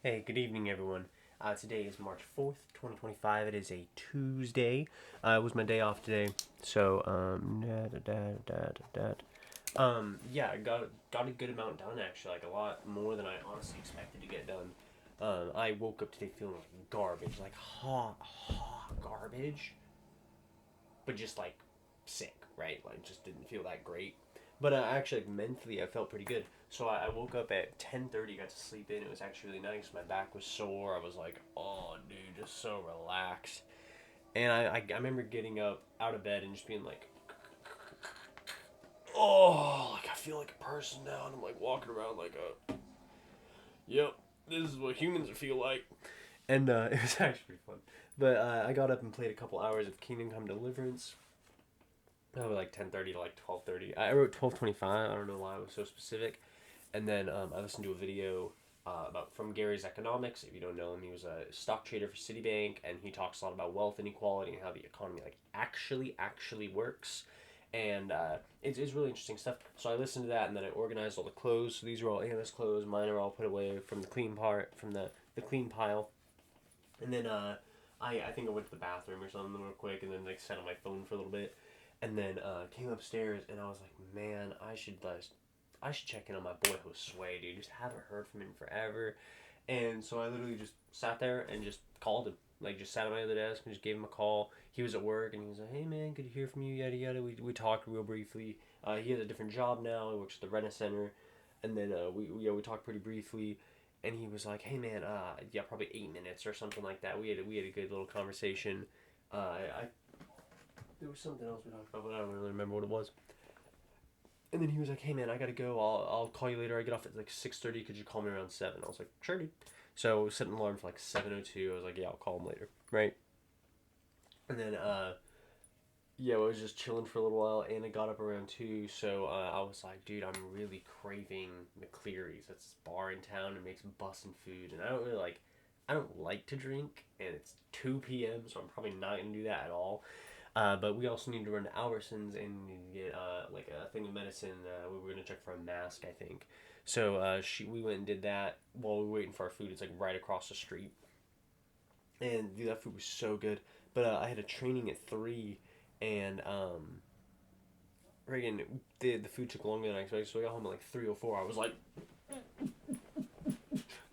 Hey, good evening, everyone. Today is March 4th, 2025. It is a Tuesday. It was my day off today. So, yeah, I got a good amount done, actually. Like, a lot more than I honestly expected to get done. I woke up today feeling like garbage. Like, hot garbage. But just, like, sick, right? Like, just didn't feel that great. But actually, like, mentally, I felt pretty good. So I woke up at 10:30, got to sleep in. It was actually really nice. My back was sore. I was like, oh, dude, just so relaxed. And I remember getting up out of bed and just being like, oh, like I feel like a person now. And I'm like walking around like yep, this is what humans feel like. And it was actually pretty fun. But I got up and played a couple hours of Kingdom Come Deliverance. Like 10:30 to like 12:30. I wrote 12:25. I don't know why I was so specific. And then I listened to a video about from Gary's Economics. If you don't know him, he was a stock trader for Citibank, and he talks a lot about wealth inequality and how the economy like actually works. And it's really interesting stuff. So I listened to that, and then I organized all the clothes. So these are all Anna's clothes. Mine are all put away from the clean part from the clean pile. And then I think I went to the bathroom or something real quick, and then like sat on my phone for a little bit, and then came upstairs, and I was like, man, I should check in on my boy Josue, dude. Just haven't heard from him forever. And so I literally just sat there and just called him. Like, just sat at my other desk and just gave him a call. He was at work and he was like, hey, man, good to hear from you, yada, yada. We talked real briefly. He has a different job now. He works at the Rena Center. And then we talked pretty briefly. And he was like, hey, man, yeah, probably 8 minutes or something like that. We had a good little conversation. There was something else we talked about, but I don't really remember what it was. And then he was like, "Hey man, I gotta go. I'll call you later. I get off at like 6:30. Could you call me around 7?" I was like, "Sure, dude." So set an alarm for like 7:02. I was like, "Yeah, I'll call him later." Right. And then yeah, I was just chilling for a little while, and it got up around 2. So I was like, "Dude, I'm really craving McCleary's. That's this bar in town and makes bussin' food." And I don't like to drink, and it's 2 p.m. So I'm probably not gonna do that at all. But we also need to run to Albertsons and get like a thing of medicine. We were gonna check for a mask, I think. So we went and did that while we were waiting for our food. It's like right across the street, and dude, that food was so good. But I had a training at 3, and friggin' the food took longer than I expected. So I got home at like 3:04. I was like,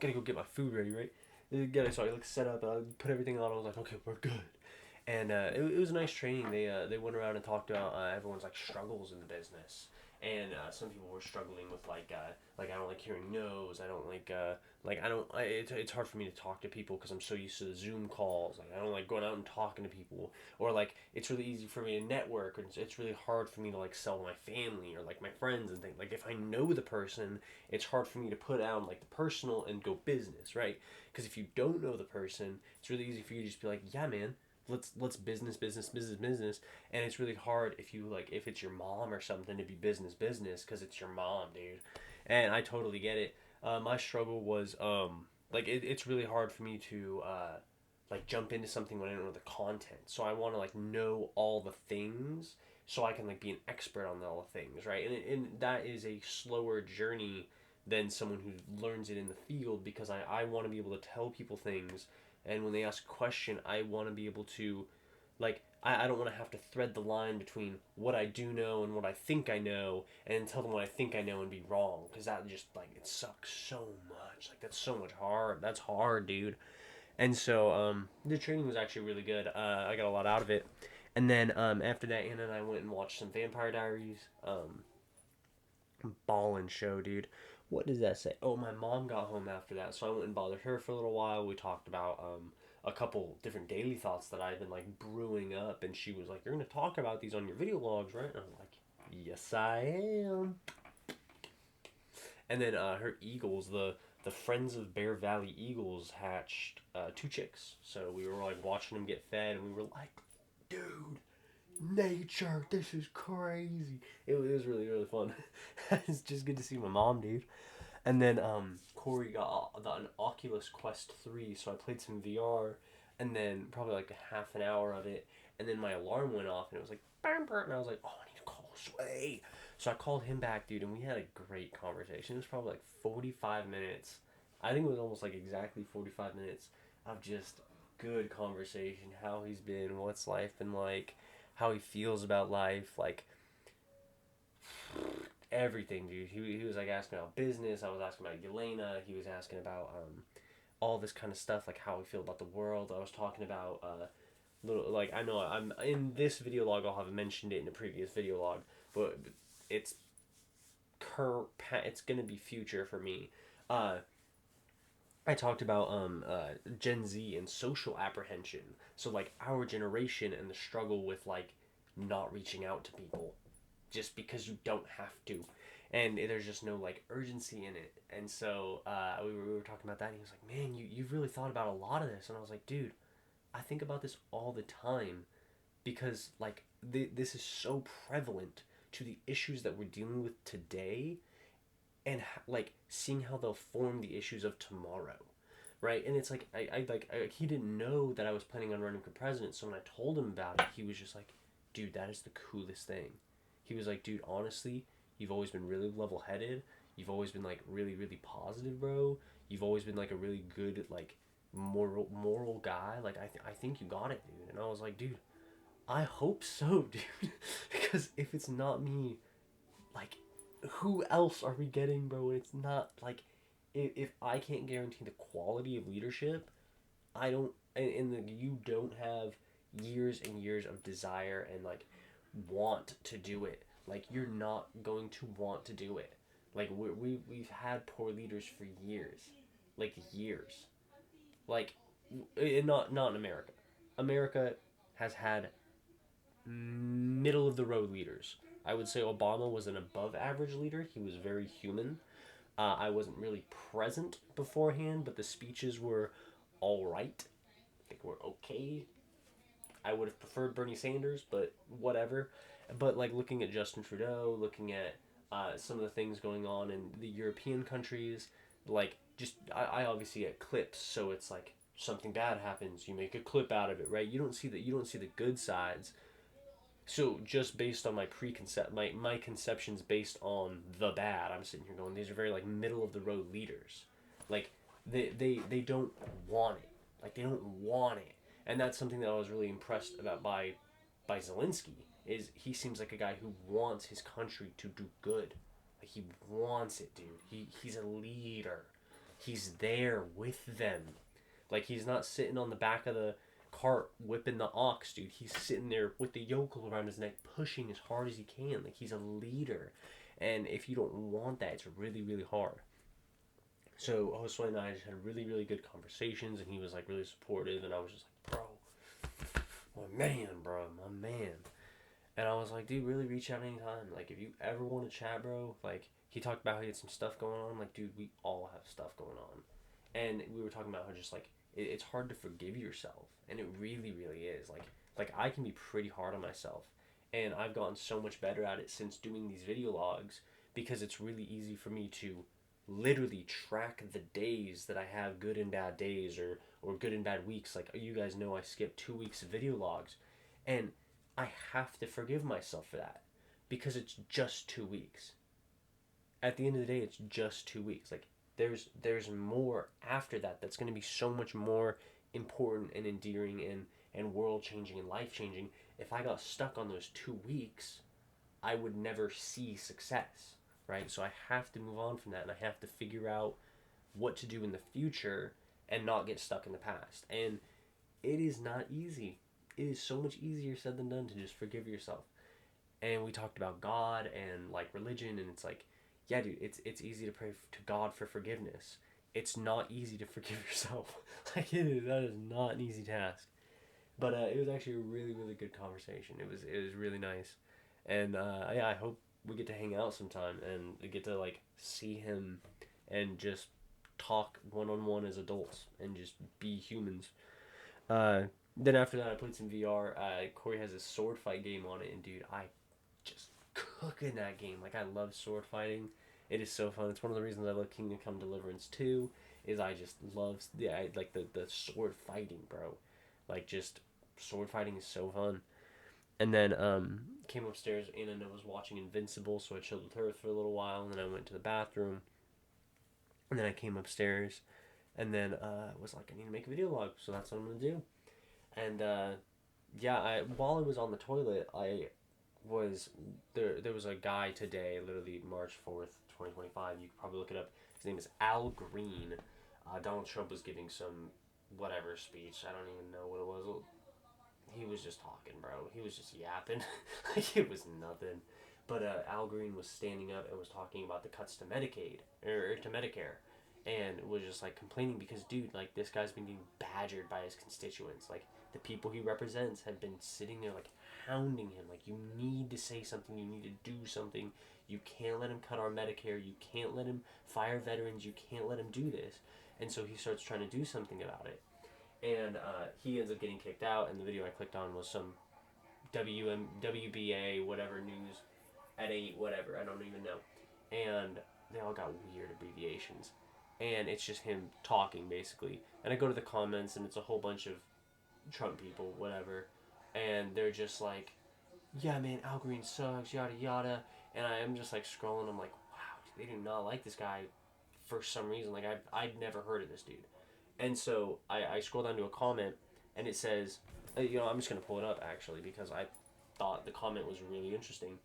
gotta go get my food ready, right? So I like set up, put everything on. I was like, okay, we're good. And it was a nice training. They went around and talked about everyone's like struggles in the business, and some people were struggling with like I don't like hearing no's. I don't like I don't. It's hard for me to talk to people because I'm so used to the Zoom calls. Like I don't like going out and talking to people, or like it's really easy for me to network, or it's really hard for me to like sell to my family or like my friends and things. Like if I know the person, it's hard for me to put out like the personal and go business, right? Because if you don't know the person, it's really easy for you to just be like, yeah, man, let's business, and it's really hard if you like if it's your mom or something to be business because it's your mom, dude. And I totally get it. My struggle was like it's really hard for me to like jump into something when I don't know the content. So I want to like know all the things so I can like be an expert on all the things, right? And that is a slower journey than someone who learns it in the field because I want to be able to tell people things, and when they ask a question, I want to be able to like I don't want to have to thread the line between what I do know and what I think I know and tell them what I think I know and be wrong because that just like it sucks so much. Like that's so much hard. That's hard, dude. And so the training was actually really good. I got a lot out of it. And then after that, Anna and I went and watched some Vampire Diaries. Ballin' show, dude. What does that say? Oh, my mom got home after that, so I went and bothered her for a little while. We talked about a couple different daily thoughts that I've been like brewing up, and she was like, "You're gonna talk about these on your video logs, right?" And I'm like, "Yes, I am." And then her eagles, the Friends of Bear Valley Eagles, hatched 2 chicks. So we were like watching them get fed, and we were like, "Dude, nature, this is crazy." It was really really fun. It's just good to see my mom, dude. And then Corey got an Oculus Quest 3, so I played some VR, and then probably like a half an hour of it, and then my alarm went off, and it was like, bam, bam, and I was like, oh, I need to call Sway. So I called him back, dude, and we had a great conversation. It was probably like 45 minutes. I think it was almost like exactly 45 minutes of just good conversation. How he's been, what's life been like, how he feels about life, like everything, dude. He was like asking about business. I was asking about Yelena. He was asking about all this kind of stuff, like how we feel about the world. I was talking about little, like, I know I'm in this video log. I'll have mentioned it in a previous video log, but it's current. It's gonna be future for me. Uh, I talked about Gen Z and social apprehension. So like our generation and the struggle with like not reaching out to people just because you don't have to, and there's just no like urgency in it. And so we were talking about that. And he was like, "Man, you've really thought about a lot of this." And I was like, "Dude, I think about this all the time because like this is so prevalent to the issues that we're dealing with today, and like seeing how they'll form the issues of tomorrow." Right, and it's like he didn't know that I was planning on running for president. So when I told him about it, he was just like, "Dude, that is the coolest thing." He was like, "Dude, honestly, you've always been really level headed. You've always been like really really positive, bro. You've always been like a really good like moral guy. Like I think you got it, dude." And I was like, "Dude, I hope so, dude, because if it's not me, like, who else are we getting, bro? And it's not like, if I can't guarantee the quality of leadership, I don't, and you don't have years and years of desire and like want to do it. Like you're not going to want to do it. Like we've had poor leaders for years, like years. Like, not in America. America has had middle of the road leaders. I would say Obama was an above average leader. He was very human. I wasn't really present beforehand, but the speeches were all right. I think were okay. I would have preferred Bernie Sanders, but whatever. But like looking at Justin Trudeau, looking at some of the things going on in the European countries, like just I obviously get clips, so it's like something bad happens, you make a clip out of it, right? You don't see the good sides. So just based on my preconcept, my conceptions based on the bad, I'm sitting here going, these are very like middle of the road leaders, like they don't want it, like they don't want it, and that's something that I was really impressed about by Zelensky. Is he seems like a guy who wants his country to do good, like he wants it, dude. He's a leader, he's there with them, like he's not sitting on the back of the cart whipping the ox, dude. He's sitting there with the yokel around his neck, pushing as hard as he can. Like he's a leader, and if you don't want that, it's really really hard. So Josue and I just had really really good conversations, and he was like really supportive, and I was just like, bro, my man, bro, my man. And I was like, dude, really reach out anytime. Like if you ever want to chat, bro. Like he talked about how he had some stuff going on. I'm like, dude, we all have stuff going on, and we were talking about how just like it's hard to forgive yourself, and it really really is. Like I can be pretty hard on myself, and I've gotten so much better at it since doing these video logs, because it's really easy for me to literally track the days that I have good and bad days, or good and bad weeks. Like you guys know, I skipped 2 weeks of video logs, and I have to forgive myself for that, because it's just 2 weeks. At the end of the day, it's just 2 weeks. Like there's more after that that's going to be so much more important and endearing and world changing and life changing. If I got stuck on those 2 weeks, I would never see success, right? So I have to move on from that, and I have to figure out what to do in the future and not get stuck in the past. And it is not easy. It is so much easier said than done to just forgive yourself. And we talked about God and like religion, and it's like, yeah, dude, it's easy to pray to God for forgiveness. It's not easy to forgive yourself. Like it is, that is not an easy task. But it was actually a really really good conversation. It was really nice, and yeah, I hope we get to hang out sometime and we get to like see him and just talk one on one as adults and just be humans. Then after that, I played some VR. Corey has a sword fight game on it, and dude, I just cook in that game. Like I love sword fighting. It is so fun. It's one of the reasons I love Kingdom Come Deliverance 2. Is I just love like the sword fighting, bro. Like just sword fighting is so fun. And then came upstairs. Anna was watching Invincible, so I chilled with her for a little while. And then I went to the bathroom. And then I came upstairs. And then was like, I need to make a video log, so that's what I'm gonna do. And yeah, while I was on the toilet, I was there was a guy today, literally March 4th, 2025. You could probably look it up. His name is Al Green. Donald Trump was giving some whatever speech. I don't even know what it was. He was just talking, bro. He was just yapping. Like it was nothing. But Al Green was standing up and was talking about the cuts to Medicaid or to Medicare, and was just like complaining because, dude, like this guy's been getting badgered by his constituents. Like the people he represents have been sitting there like hounding him. Like you need to say something. You need to do something. You can't let him cut our Medicare. You can't let him fire veterans. You can't let him do this. And so he starts trying to do something about it. And he ends up getting kicked out. And the video I clicked on was some WBA whatever news at 8 whatever, I don't even know. And they all got weird abbreviations. And it's just him talking basically. And I go to the comments and it's a whole bunch of Trump people, whatever. And they're just like, yeah, man, Al Green sucks, yada yada. And I am just like scrolling. I'm like, wow, they do not like this guy for some reason. Like I'd never heard of this dude. And so I scroll down to a comment and it says, I'm just gonna pull it up actually because I thought the comment was really interesting.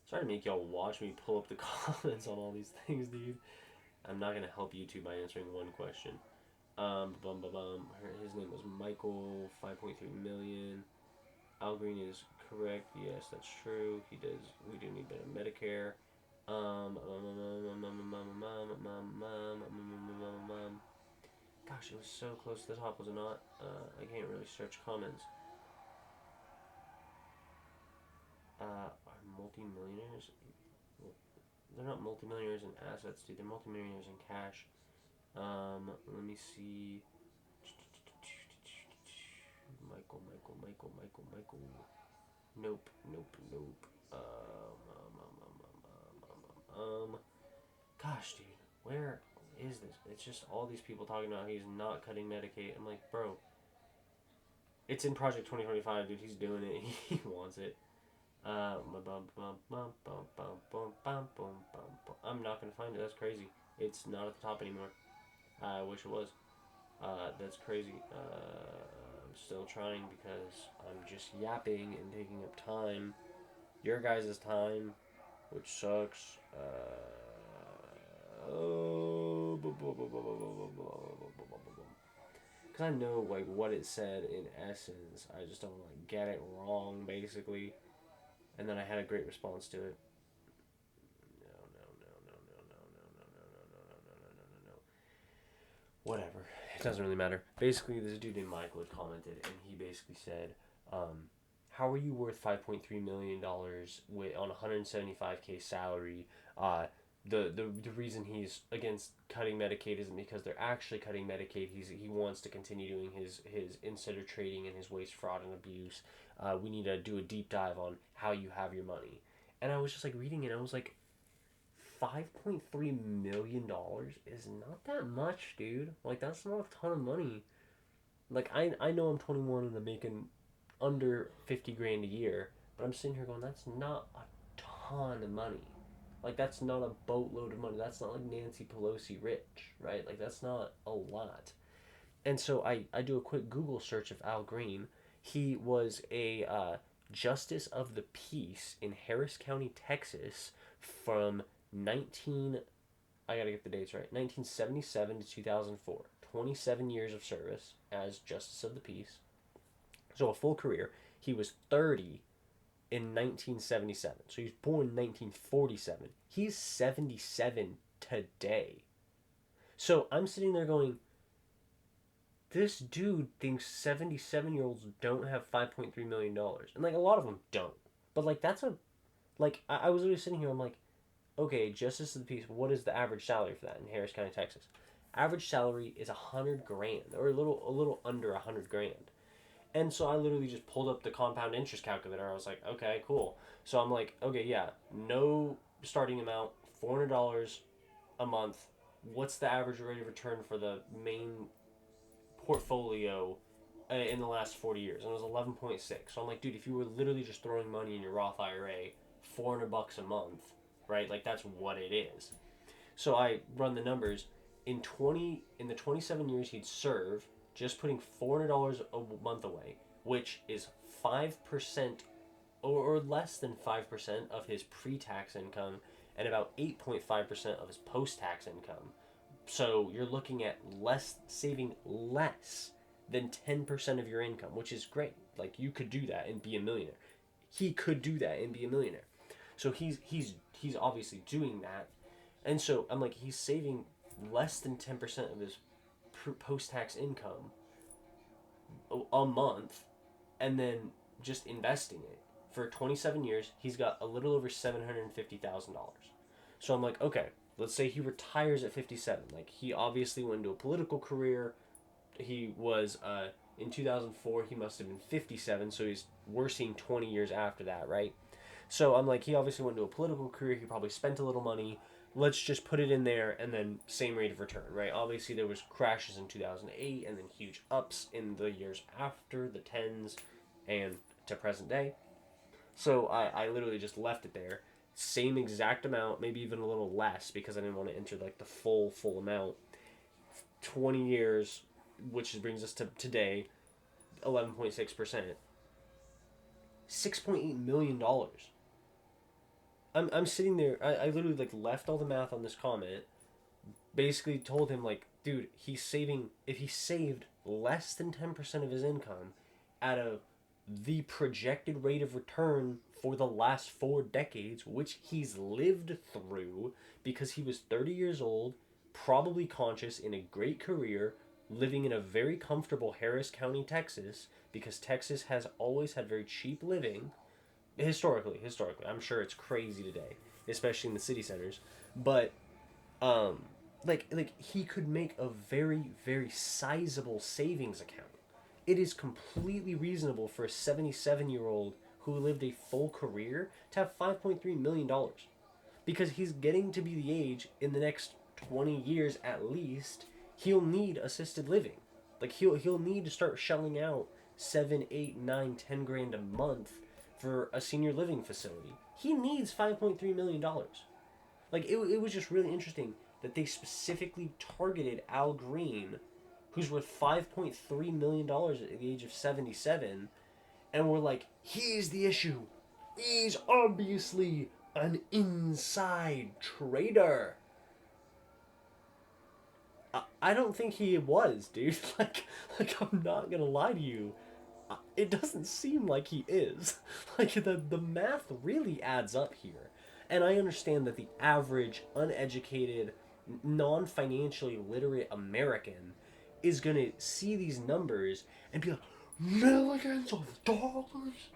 Sorry to make y'all watch me pull up the comments on all these things, dude. I'm not gonna help YouTube by answering one question. His name was Michael. 5.3 million. Al Green is correct. Yes, that's true. He does. We do need better Medicare. Gosh, it was so close to the top, was it not? I can't really search comments. Are multimillionaires? They're not multimillionaires in assets, dude. They're multimillionaires in cash. Let me see. Michael. Nope. Gosh, dude, where is this? It's just all these people talking about he's not cutting Medicaid. I'm like, bro, it's in Project 2025, dude. He's doing it. He wants it. I'm not gonna find it. That's crazy. It's not at the top anymore. I wish it was. That's crazy. I'm still trying because I'm just yapping and taking up time. Your guys' time, which sucks. Because I know like what it said in essence. I just don't like get it wrong basically. And then I had a great response to it. No. Whatever. It doesn't really matter. Basically, this dude named Michael had commented, and he basically said, "How are you worth $5.3 million with on 175K salary? The reason he's against cutting Medicaid isn't because they're actually cutting Medicaid. He wants to continue doing his insider trading and his waste, fraud, and abuse. We need to do a deep dive on how you have your money." And I was just like reading it, and I was like, $5.3 million is not that much, dude. Like that's not a ton of money. Like I know I'm 21 and I'm making under 50 grand a year, but I'm sitting here going, that's not a ton of money. Like that's not a boatload of money. That's not like Nancy Pelosi rich, right? Like that's not a lot. And so I do a quick Google search of Al Green. He was a justice of the peace in Harris County, Texas, from 19 I gotta get the dates right. 1977 to 2004. 27 years of service as Justice of the Peace. So a full career. He was 30 in 1977. So he was born in 1947. He's 77 today. So I'm sitting there going, this dude thinks 77-year-olds don't have $5.3 million. And like a lot of them don't. But like that's a like I was literally sitting here, I'm like, okay, Justice of the Peace, what is the average salary for that in Harris County, Texas? Average salary is 100 grand, or a little under 100 grand. And so I literally just pulled up the compound interest calculator. I was like, okay, cool. So I'm like, okay, yeah, no starting amount, $400 a month. What's the average rate of return for the main portfolio in the last 40 years? And it was 11.6. So I'm like, dude, if you were literally just throwing money in your Roth IRA, $400 a month, right? Like that's what it is. So I run the numbers. In the 27 years he'd serve, just putting $400 a month away, which is 5% or less than 5% of his pre-tax income and about 8.5% of his post-tax income. So you're looking at saving less than 10% of your income, which is great. Like you could do that and be a millionaire. He could do that and be a millionaire. So he's obviously doing that. And so I'm like, he's saving less than 10% of his post-tax income a month, and then just investing it for 27 years. He's got a little over $750,000. So I'm like, okay, let's say he retires at 57. Like he obviously went into a political career. He was in 2004. He must have been 57. So we're seeing 20 years after that, right? So I'm like, he obviously went into a political career. He probably spent a little money. Let's just put it in there and then same rate of return, right? Obviously, there was crashes in 2008 and then huge ups in the years after, the tens and to present day. So I literally just left it there. Same exact amount, maybe even a little less because I didn't want to enter like the full amount. 20 years, which brings us to today, 11.6%. $6.8 million. I'm sitting there. I literally like left all the math on this comment. Basically told him like, dude, he's saving. If he saved less than 10% of his income, at the projected rate of return for the last 4 decades, which he's lived through, because he was 30 years old, probably conscious, in a great career, living in a very comfortable Harris County, Texas, because Texas has always had very cheap living historically. I'm sure it's crazy today, especially in the city centers. But um like he could make a very sizable savings account. It is completely reasonable for a 77-year-old who lived a full career to have $5.3 million, because he's getting to be the age in the next 20 years at least he'll need assisted living. Like he'll need to start shelling out 7, 8, 9, 10 grand a month for a senior living facility. He needs $5.3 million. Like it was just really interesting that they specifically targeted Al Green, who's worth $5.3 million at the age of 77, and were like, he's the issue. He's obviously an inside trader. I don't think he was, dude. Like I'm not gonna lie to you. It doesn't seem like he is. Like the math really adds up here. And I understand that the average uneducated, non-financially literate American is going to see these numbers and be like, millions of dollars?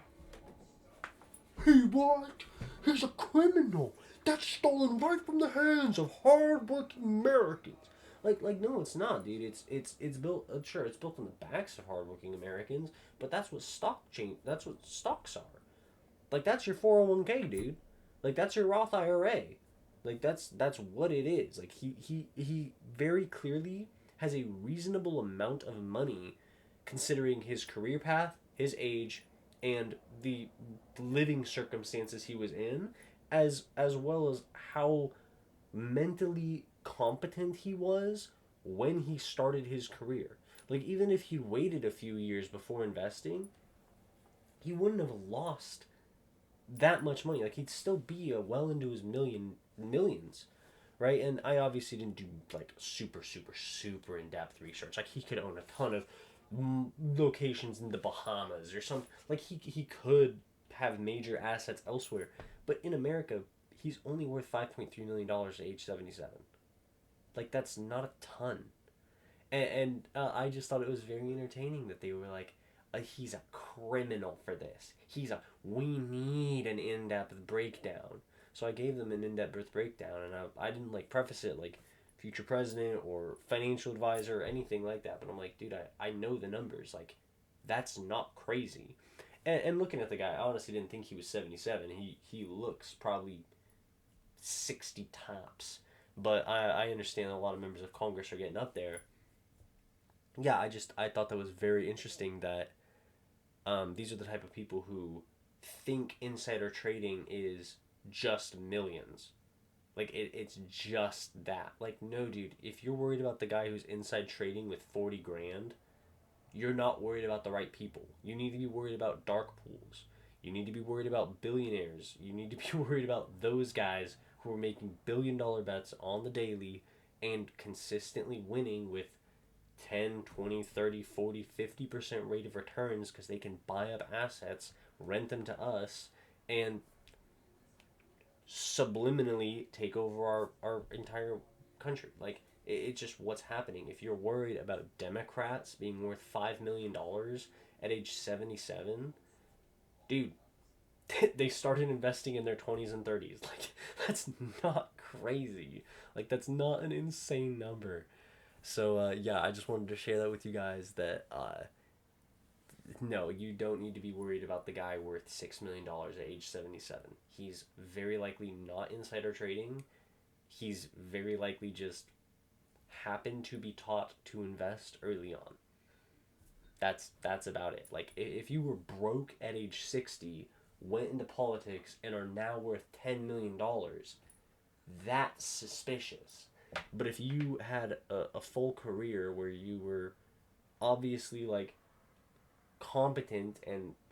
He what? He's a criminal. That's stolen right from the hands of hard-working Americans. Like no, it's not, dude. It's built. Sure, it's built on the backs of hardworking Americans, but that's what That's what stocks are. Like that's your 401k, dude. Like that's your Roth IRA. Like that's what it is. Like he very clearly has a reasonable amount of money, considering his career path, his age, and the living circumstances he was in, as well as how mentally competent he was when he started his career. Like even if he waited a few years before investing, he wouldn't have lost that much money. Like he'd still be well into his millions, right? And I obviously didn't do like super in depth research. Like he could own a ton of locations in the Bahamas or something. Like he could have major assets elsewhere, but in America, he's only worth $5.3 million at age 77. Like that's not a ton. And I just thought it was very entertaining that they were like, he's a criminal for this. We need an in-depth breakdown. So I gave them an in-depth breakdown, and I didn't like preface it like future president or financial advisor or anything like that. But I'm like, dude, I know the numbers. Like, that's not crazy. And looking at the guy, I honestly didn't think he was 77. He looks probably 60 tops. But I understand a lot of members of Congress are getting up there. Yeah, I thought that was very interesting that these are the type of people who think insider trading is just millions. Like it's just that. Like no, dude. If you're worried about the guy who's inside trading with 40 grand, you're not worried about the right people. You need to be worried about dark pools. You need to be worried about billionaires. You need to be worried about those guys who are making $1 billion bets on the daily and consistently winning with 10, 20, 30, 40, 50% rate of returns because they can buy up assets, rent them to us, and subliminally take over our entire country. Like, it's just what's happening. If you're worried about Democrats being worth $5 million at age 77, dude, they started investing in their 20s and 30s. Like, that's not crazy. Like, that's not an insane number. So, yeah, I just wanted to share that with you guys that, no, you don't need to be worried about the guy worth $6 million at age 77. He's very likely not insider trading. He's very likely just happened to be taught to invest early on. That's about it. Like if you were broke at age 60, went into politics and are now worth $10 million, that's suspicious. But if you had a full career where you were obviously like competent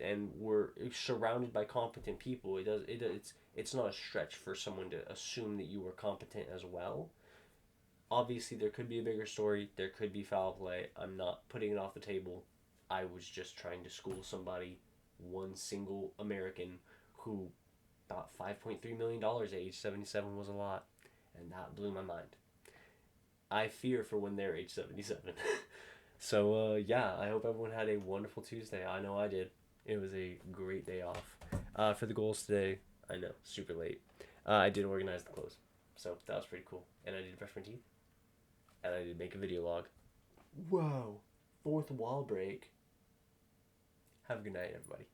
and were surrounded by competent people, it's not a stretch for someone to assume that you were competent as well. Obviously, there could be a bigger story. There could be foul play. I'm not putting it off the table. I was just trying to school somebody, one single American, who thought $5.3 million at age 77 was a lot, and that blew my mind. I fear for when they're age 77. So, yeah, I hope everyone had a wonderful Tuesday. I know I did. It was a great day off. For the goals today, I know, super late. I did organize the clothes. So that was pretty cool. And I did brush my teeth. And I did make a video log. Whoa. Fourth wall break. Have a good night, everybody.